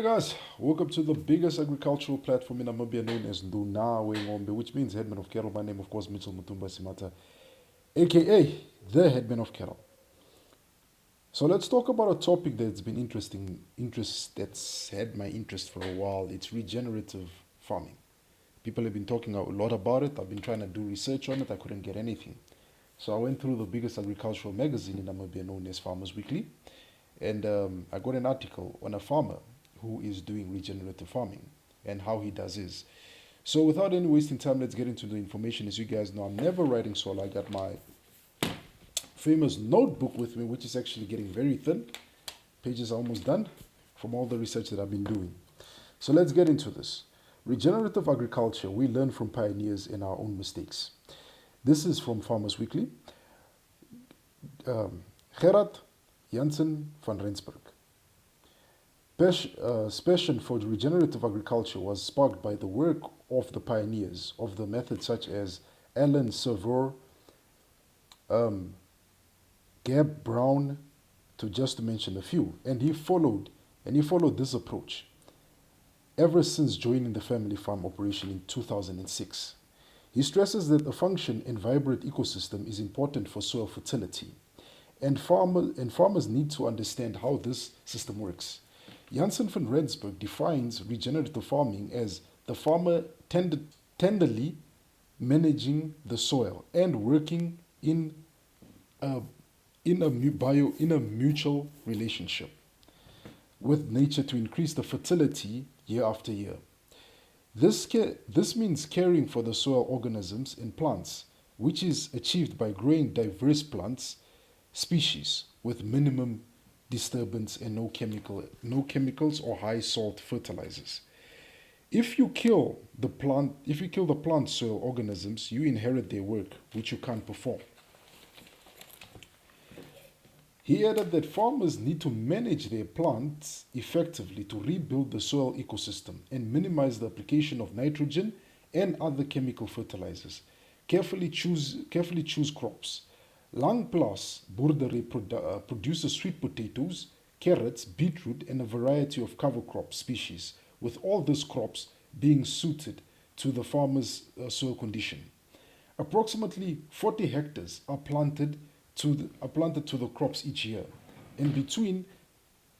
guys, welcome to the biggest agricultural platform in Namibia known as Nduna Ngombe, which means headman of cattle. My name, of course, Mitchell Mutumba Simata, aka the headman of cattle. So let's talk about a topic that's been that's had my interest for a while. It's regenerative farming. People have been talking a lot about it. I've been trying to do research on it. I couldn't get anything. So I went through the biggest agricultural magazine in Namibia known as Farmers Weekly, and I got an article on a farmer who is doing regenerative farming and how he does his. So without any wasting time, let's get into the information. As you guys know, I'm never writing solo. I got my famous notebook with me, which is actually getting very thin. Pages are almost done from all the research that I've been doing. So let's get into this. Regenerative agriculture, we learn from pioneers and our own mistakes. This is from Farmers Weekly. Gerard Janssen van Rensburg. Passion for regenerative agriculture was sparked by the work of the pioneers of the method such as Alan Servour, Gab Brown, to mention a few. And he followed this approach ever since joining the family farm operation in 2006. He stresses that a function and vibrant ecosystem is important for soil fertility, and farmers need to understand how this system works. Janssen van Rensburg defines regenerative farming as the farmer tenderly managing the soil and working in a mutual relationship with nature to increase the fertility year after year. This means caring for the soil organisms and plants, which is achieved by growing diverse plants species with minimum disturbance and no chemicals or high salt fertilizers. If you kill the plant soil organisms, you inherit their work, which you can't perform. He added that farmers need to manage their plants effectively to rebuild the soil ecosystem and minimize the application of nitrogen and other chemical fertilizers. Carefully choose crops. Langplaas boerdery produces sweet potatoes, carrots, beetroot, and a variety of cover crop species, with all these crops being suited to the farmer's soil condition. Approximately 40 hectares are planted to the crops each year, and between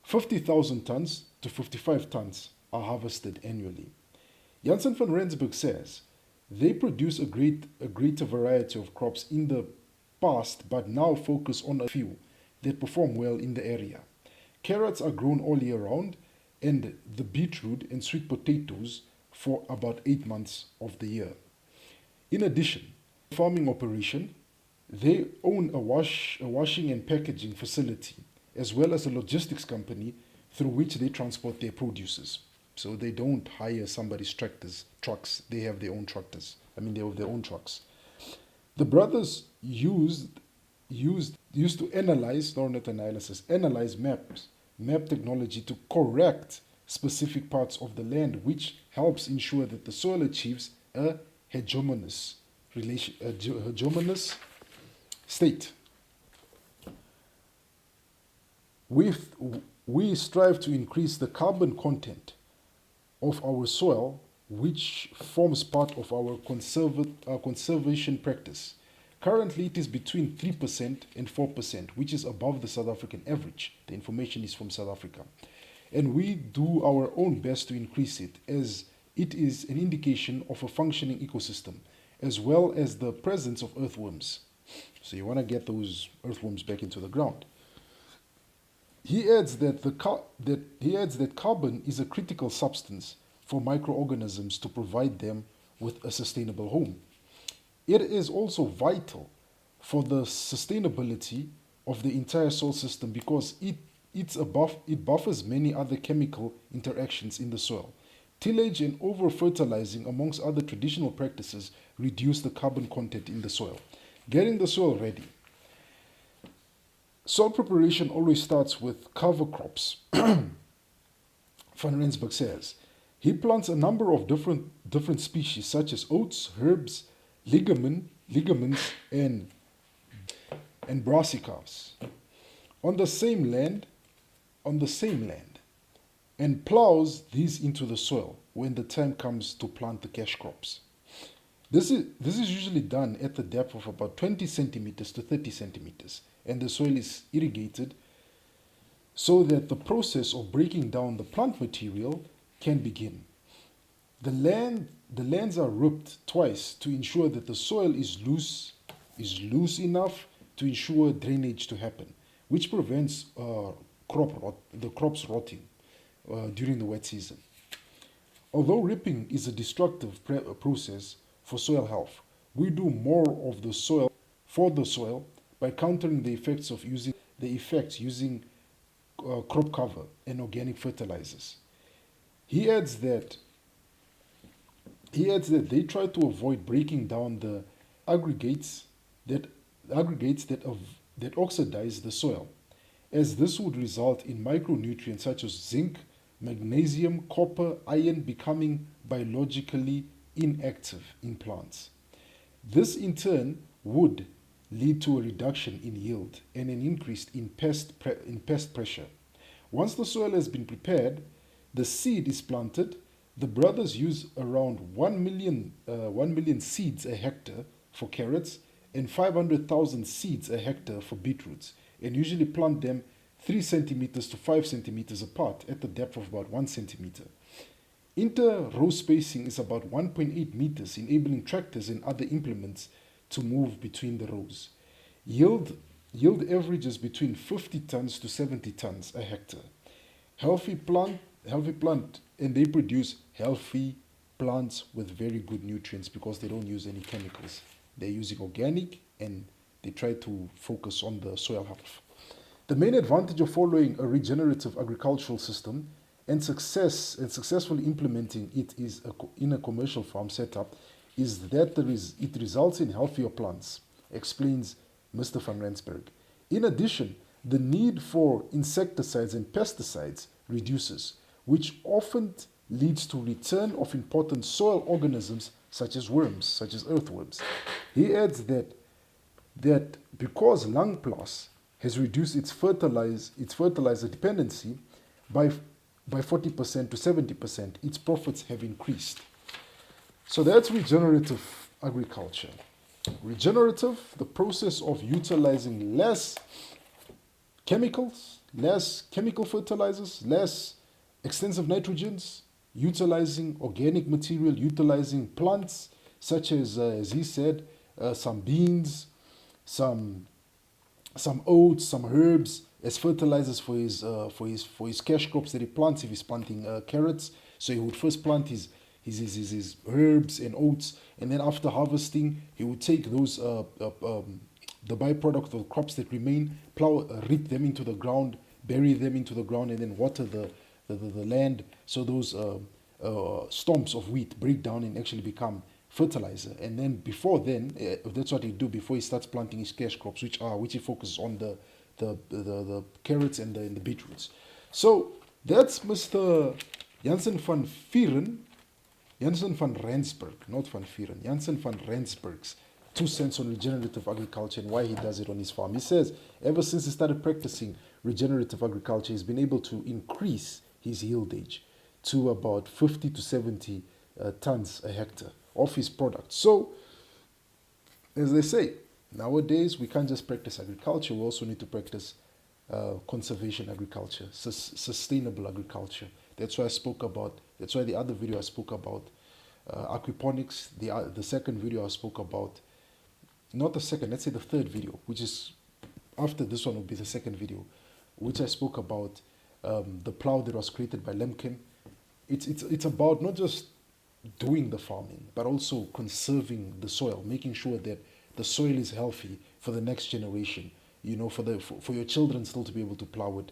50,000 tons to 55 tons are harvested annually. Janssen van Rensburg says they produce a greater variety of crops in the past, but now focus on a few that perform well in the area. Carrots are grown all year round, and the beetroot and sweet potatoes for about 8 months of the year. In addition, farming operation, they own a washing and packaging facility, as well as a logistics company through which they transport their produces. So they don't hire somebody's trucks. They have their own tractors. They have their own trucks. The brothers used to analyze map technology to correct specific parts of the land, which helps ensure that the soil achieves a hegemonous state. We strive to increase the carbon content of our soil, which forms part of our conservation practice. Currently, it is between 3% and 4%, which is above the South African average. The information is from South Africa. And we do our own best to increase it, as it is an indication of a functioning ecosystem, as well as the presence of earthworms. So you want to get those earthworms back into the ground. He adds that carbon is a critical substance for microorganisms to provide them with a sustainable home. It is also vital for the sustainability of the entire soil system because it buffers many other chemical interactions in the soil. Tillage and over-fertilizing, amongst other traditional practices, reduce the carbon content in the soil. Getting the soil ready. Soil preparation always starts with cover crops. Van Rensburg says he plants a number of different species such as oats, herbs, ligaments, and brassicas on the same land. and plows these into the soil when the time comes to plant the cash crops. This is usually done at the depth of about 20 centimeters to 30 centimeters, and the soil is irrigated so that the process of breaking down the plant material can begin. The lands are ripped twice to ensure that the soil is loose enough to ensure drainage to happen, which prevents the crops rotting during the wet season. Although ripping is a destructive process for soil health, we do more of the soil for the soil by countering the effects using crop cover and organic fertilizers. He adds that he adds that they try to avoid breaking down the aggregates that that oxidize the soil, as this would result in micronutrients such as zinc, magnesium, copper, iron becoming biologically inactive in plants. This in turn would lead to a reduction in yield and an increase in pest pressure. Once the soil has been prepared, the seed is planted. The brothers use around 1 million seeds a hectare for carrots and 500,000 seeds a hectare for beetroots, and usually plant them 3 centimeters to 5 centimeters apart at the depth of about 1 centimeter. Inter-row spacing is about 1.8 meters, enabling tractors and other implements to move between the rows. Yield, yield averages between 50 tons to 70 tons a hectare. Healthy plant, and they produce healthy plants with very good nutrients because they don't use any chemicals. They're using organic and they try to focus on the soil health. The main advantage of following a regenerative agricultural system and successfully implementing it in a commercial farm setup is that it results in healthier plants, explains Mr. van Rensburg. In addition, the need for insecticides and pesticides reduces, which often leads to return of important soil organisms such as worms, such as earthworms. He adds that because Langplas has reduced its fertilizer dependency by 40% to 70%, its profits have increased. So that's regenerative agriculture. Regenerative, the process of utilizing less chemicals, less chemical fertilizers, less extensive nitrogens, utilizing organic material, utilizing plants such as he said, some beans, some oats, some herbs as fertilizers for his cash crops that he plants. If he's planting carrots, so he would first plant his herbs and oats, and then after harvesting, he would take those the byproduct of crops that remain, rip them into the ground, bury them into the ground, and then water the land so those stumps of wheat break down and actually become fertilizer. And then before then, that's what he do before he starts planting his cash crops, which he focuses on the carrots and the beetroots. So that's Mr. Jansen van Vieren, Jansen van Rensburg, not van Vieren, Jansen van Rensburg's 2 cents on regenerative agriculture and why he does it on his farm. He says ever since he started practicing regenerative agriculture, he's been able to increase his yieldage to about 50 to 70 tons a hectare of his product. So, as they say, nowadays we can't just practice agriculture, we also need to practice conservation agriculture, sustainable agriculture. That's why the other video I spoke about aquaponics, the second video I spoke about, not the second, let's say the third video, which is after this one will be the second video, which I spoke about the plow that was created by Lemken. It's about not just doing the farming, but also conserving the soil, making sure that the soil is healthy for the next generation. You know, for your children still to be able to plow it,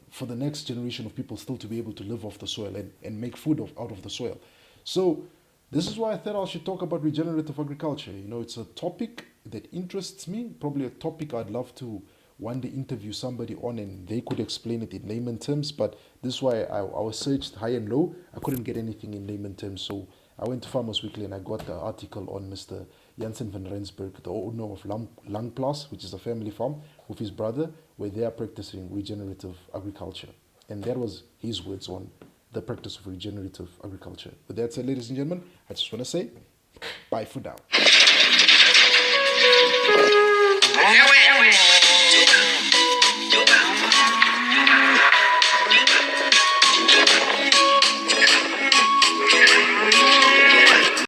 for the next generation of people still to be able to live off the soil and make food out of the soil. So this is why I thought I should talk about regenerative agriculture. You know, it's a topic that interests me, probably a topic I'd love to one day interview somebody on and they could explain it in layman terms, but this is why I was searched high and low. I couldn't get anything in layman terms, so I went to Farmers Weekly and I got the article on Mr. Jansen van Rensburg, the owner of Langplas, which is a family farm, with his brother, where they are practicing regenerative agriculture. And that was his words on the practice of regenerative agriculture. With that said, ladies and gentlemen, I just want to say bye for now.